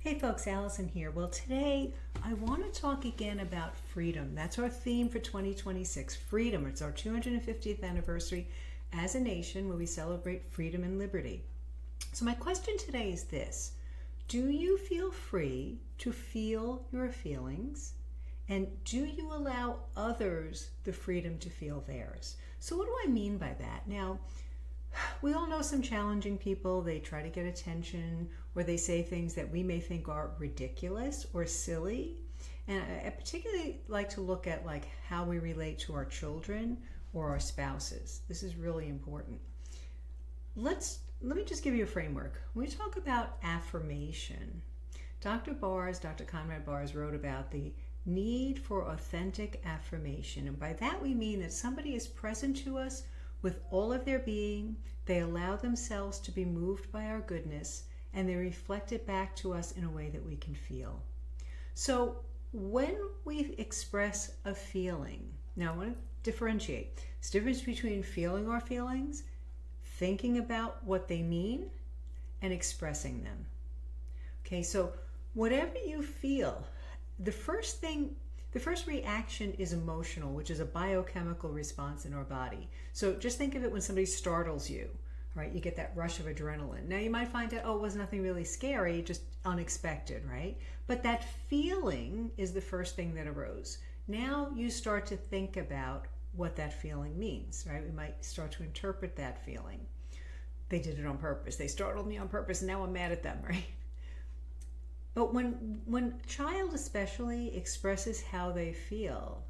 Hey folks, Allison here. Well, today I want to talk again about freedom. That's our theme for 2026, freedom. It's our 250th anniversary as a nation where we celebrate freedom and liberty. So my question today is this: do you feel free to feel your feelings? And do you allow others the freedom to feel theirs? So what do I mean by that? Now, we all know some challenging people. They try to get attention, or they say things that we may think are ridiculous or silly. And I particularly like to look at how we relate to our children or our spouses. This is really important. Let me just give you a framework. When we talk about affirmation, Dr. Conrad Baars wrote about the need for authentic affirmation. And by that we mean that somebody is present to us with all of their being, they allow themselves to be moved by our goodness, and they reflect it back to us in a way that we can feel. So when we express a feeling, now I want to differentiate. There's a difference between feeling our feelings, thinking about what they mean, and expressing them. Okay, so whatever you feel, the first reaction is emotional, which is a biochemical response in our body. So just think of it when somebody startles you, right? You get that rush of adrenaline. Now you might find out, it was nothing really scary, just unexpected, right? But that feeling is the first thing that arose. Now you start to think about what that feeling means, right? We might start to interpret that feeling. They did it on purpose. They startled me on purpose, and now I'm mad at them, right? But when a child especially expresses how they feel,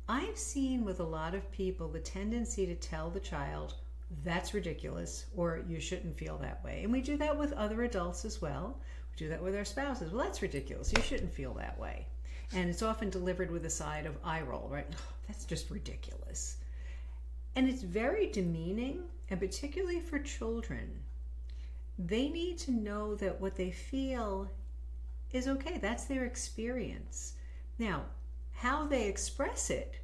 I've seen with a lot of people the tendency to tell the child, that's ridiculous, or you shouldn't feel that way. And we do that with other adults as well. We do that with our spouses. Well, that's ridiculous. You shouldn't feel that way. And it's often delivered with a side of eye roll, right? Oh, that's just ridiculous. And it's very demeaning, and particularly for children. They need to know that what they feel is okay. That's their experience. Now, how they express it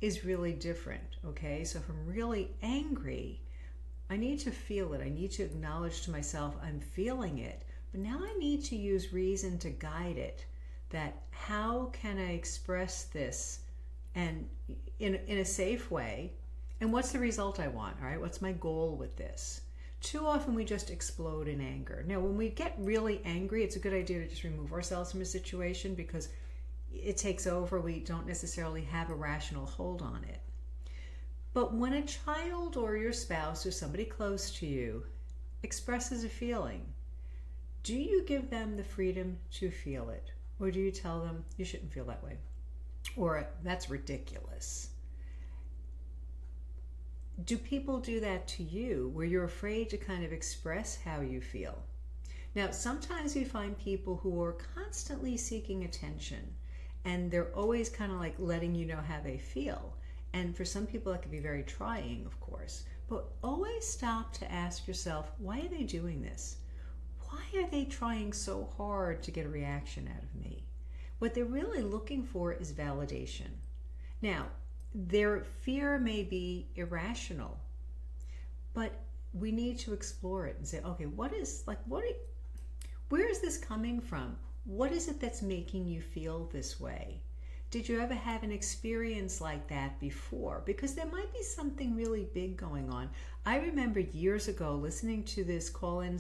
is really different, okay? So if I'm really angry, I need to feel it. I need to acknowledge to myself I'm feeling it. But now I need to use reason to guide it, that how can I express this and in a safe way? And what's the result I want, all right? What's my goal with this? Too often we just explode in anger. Now, when we get really angry, it's a good idea to just remove ourselves from a situation because it takes over. We don't necessarily have a rational hold on it. But when a child or your spouse or somebody close to you expresses a feeling, do you give them the freedom to feel it? Or do you tell them, you shouldn't feel that way? Or, that's ridiculous? Do people do that to you where you're afraid to kind of express how you feel? Now, sometimes we find people who are constantly seeking attention, and they're always kind of like letting you know how they feel. And for some people, that can be very trying, of course. But always stop to ask yourself, why are they doing this? Why are they trying so hard to get a reaction out of me? What they're really looking for is validation. Now, their fear may be irrational, but we need to explore it and say, okay, where is this coming from? What is it that's making you feel this way? Did you ever have an experience like that before? Because there might be something really big going on. I remember years ago listening to this call-in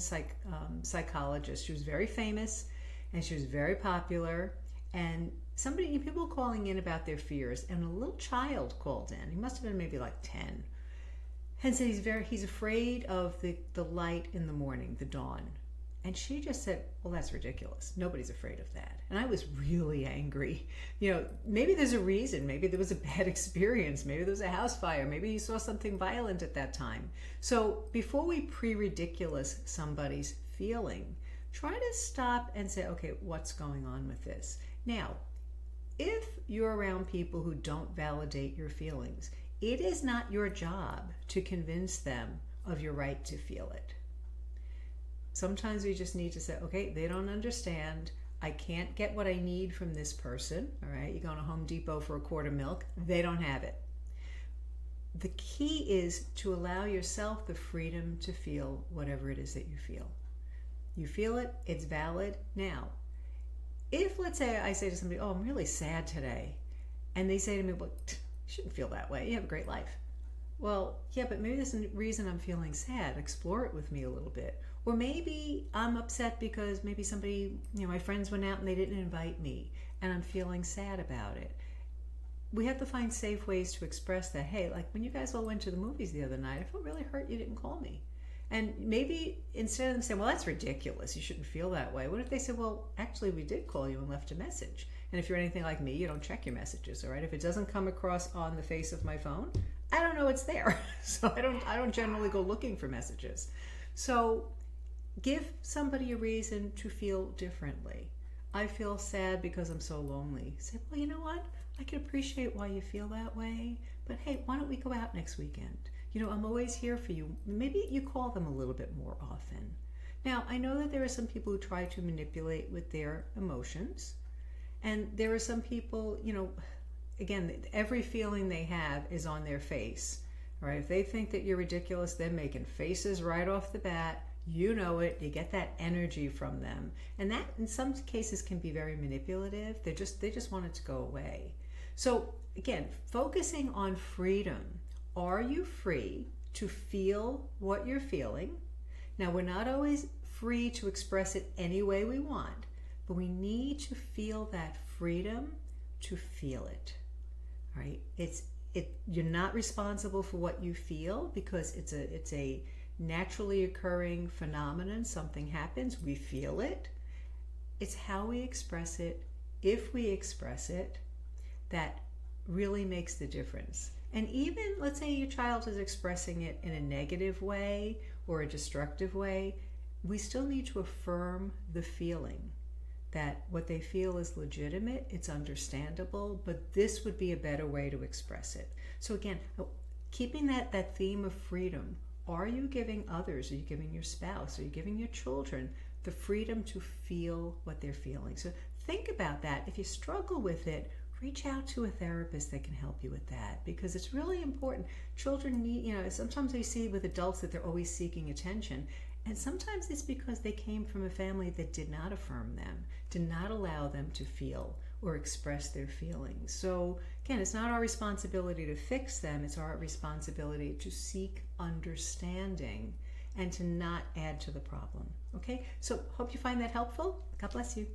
psychologist. She was very famous and she was very popular, and people calling in about their fears, and a little child called in. He must have been maybe like 10, and said he's afraid of the light in the morning, the dawn. And she just said, well, that's ridiculous. Nobody's afraid of that. And I was really angry. Maybe there's a reason. Maybe there was a bad experience. Maybe there was a house fire. Maybe you saw something violent at that time. So before we pre-ridiculous somebody's feeling, try to stop and say, okay, what's going on with this? Now, if you're around people who don't validate your feelings, it is not your job to convince them of your right to feel it. Sometimes we just need to say, okay, they don't understand. I can't get what I need from this person. All right, you go to Home Depot for a quart of milk. They don't have it. The key is to allow yourself the freedom to feel whatever it is that you feel. You feel it, it's valid. Now, if let's say I say to somebody, oh, I'm really sad today, and they say to me, well, you shouldn't feel that way. You have a great life. Well, yeah, but maybe there's a reason I'm feeling sad. Explore it with me a little bit. Or maybe I'm upset because maybe somebody, my friends went out and they didn't invite me, and I'm feeling sad about it. We have to find safe ways to express that. Hey, like when you guys all went to the movies the other night, I felt really hurt you didn't call me. And maybe instead of them saying, well, that's ridiculous, you shouldn't feel that way, what if they said, well, actually, we did call you and left a message. And if you're anything like me, you don't check your messages, all right? If it doesn't come across on the face of my phone, I don't know it's there. So I don't generally go looking for messages. So give somebody a reason to feel differently. I feel sad because I'm so lonely. Say, well, you know what? I can appreciate why you feel that way, but hey, why don't we go out next weekend? I'm always here for you. Maybe you call them a little bit more often. Now, I know that there are some people who try to manipulate with their emotions, and there are some people, again, every feeling they have is on their face, right? If they think that you're ridiculous, they're making faces right off the bat. You know it. You get that energy from them, and that in some cases can be very manipulative. They just want it to go away. So again, focusing on freedom. Are you free to feel what you're feeling? Now, we're not always free to express it any way we want, but we need to feel that freedom to feel it. Right? You're not responsible for what you feel because it's a naturally occurring phenomenon. Something happens, we feel it. It's how we express it, if we express it, that really makes the difference. And even, let's say your child is expressing it in a negative way or a destructive way, we still need to affirm the feeling that what they feel is legitimate, it's understandable, but this would be a better way to express it. So again, keeping that theme of freedom, are you giving others, are you giving your spouse, are you giving your children the freedom to feel what they're feeling? So think about that. If you struggle with it, reach out to a therapist that can help you with that, because it's really important. Children need, sometimes we see with adults that they're always seeking attention, and sometimes it's because they came from a family that did not affirm them, did not allow them to feel or express their feelings. So again, it's not our responsibility to fix them, it's our responsibility to seek understanding and to not add to the problem. Okay, so hope you find that helpful. God bless you.